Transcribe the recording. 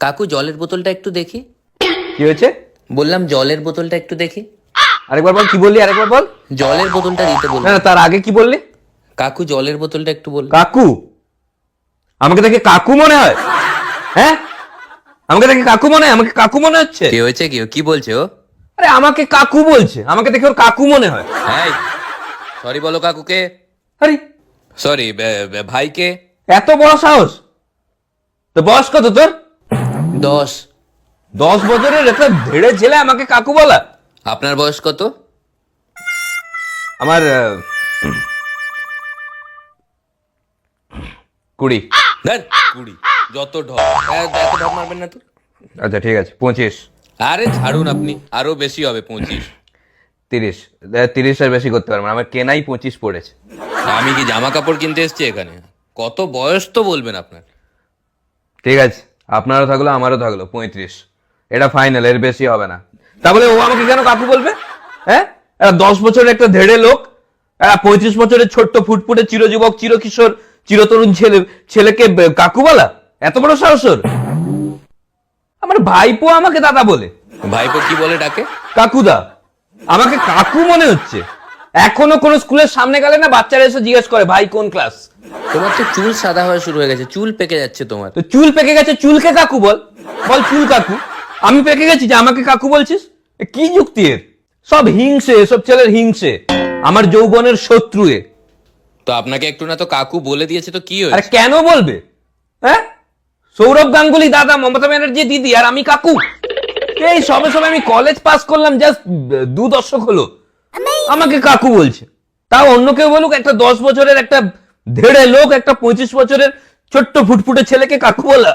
কাকু জলের বোতলটা একটু দেখি। কি হয়েছে? বললাম জলের বোতলটা একটু দেখি। আরেকবার বল, কি বললি? আরেকবার বল। জলের বোতলটা দিতে না বললাম। না, তার আগে কি বললি? কাকু জলের বোতলটা একটু বল। কাকু? আমাকে দেখে কাকু মনে হয়? হ্যাঁ, আমাকে দেখে কাকু মনে হয়? আমাকে কাকু মনে হচ্ছে? কি হয়েছে? কি বলছে ও? আরে আমাকে কাকু বলছে, আমাকে দেখে ওর কাকু মনে হয়। হ্যাঁ, সরি বলো কাকুকে। আরে সরি ভাইকে। এত বড় সাহস! তো বয়স কত তোর? 10। 10 বছরের একটা ধেড়ে ছেলে আমাকে কাকু বলা? আপনার বয়স কত? আমার 20। ধ্যার, 20। যত ঢপ, এত ঢপ মারবেন না তো। আচ্ছা ঠিক আছে, 25। আরে ছাড়ুন আপনি, আরো বেশি হবে 25। 30। 30 এর বেশি করতে পারবো না, আমার কেনাই 25 পড়েছে। আমি কি জামা কাপড় কিনতে এসেছি এখানে? কত বয়স তো বলবেন আপনার। ঠিক আছে, আপনারও থাকলো আমারও থাকলো 35। এটা ফাইনাল, এর বেশি হবে না। তাহলে ও আমাকে কেন কাকু বলবে? হ্যাঁ, 10 বছরের একটা ধেড়ে লোক 35 বছরের ছোট্ট ফুটফুটে চিরযুবক চিরকিশোর চিরতরুণ ছেলেকে কাকু বলা? এত বড় সাহস ওর! আমার ভাইপো আমাকে দাদা বলে। ভাইপো কি বলে ডাকে? কাকুদা। আমাকে কাকু মনে হচ্ছে। এখনো কোন স্কুলের সামনে গেলে না বাচ্চারা এসে জিজ্ঞেস করে ভাই কোন ক্লাস। তোমার তো চুল সাদা হওয়া শুরু হয়ে গেছে, চুল পেকে যাচ্ছে তোমার। তো চুল পেকে গেছে, চুলকে কাকু বল। বল চুল কাকু। আমি পেকে গেছি যে আমাকে কাকু বলছিস? কি যুক্তি এর? সব হিংসে, সব ছেলের হিংসে। আমার যৌবনের শত্রু এ। তো আপনাকে একটু না তো কাকু বলে দিয়েছে, তো কি আরে হয়েছে? কেন বলবে? হ্যাঁ, সৌরভ গাঙ্গুলি দাদা, মমতা ব্যানার্জি দিদি, আর আমি কাকু। এই সবে সবে আমি কলেজ পাস করলাম, জাস্ট 2 দশক হলো, আমাকে কাকু বলছে। তাও অন্য কেউ বলুক, একটা 10 বছরের একটা ধেড়ে লোক একটা 25 বছরের ছোট্ট ফুটফুটে ছেলেকে কাকু বলা।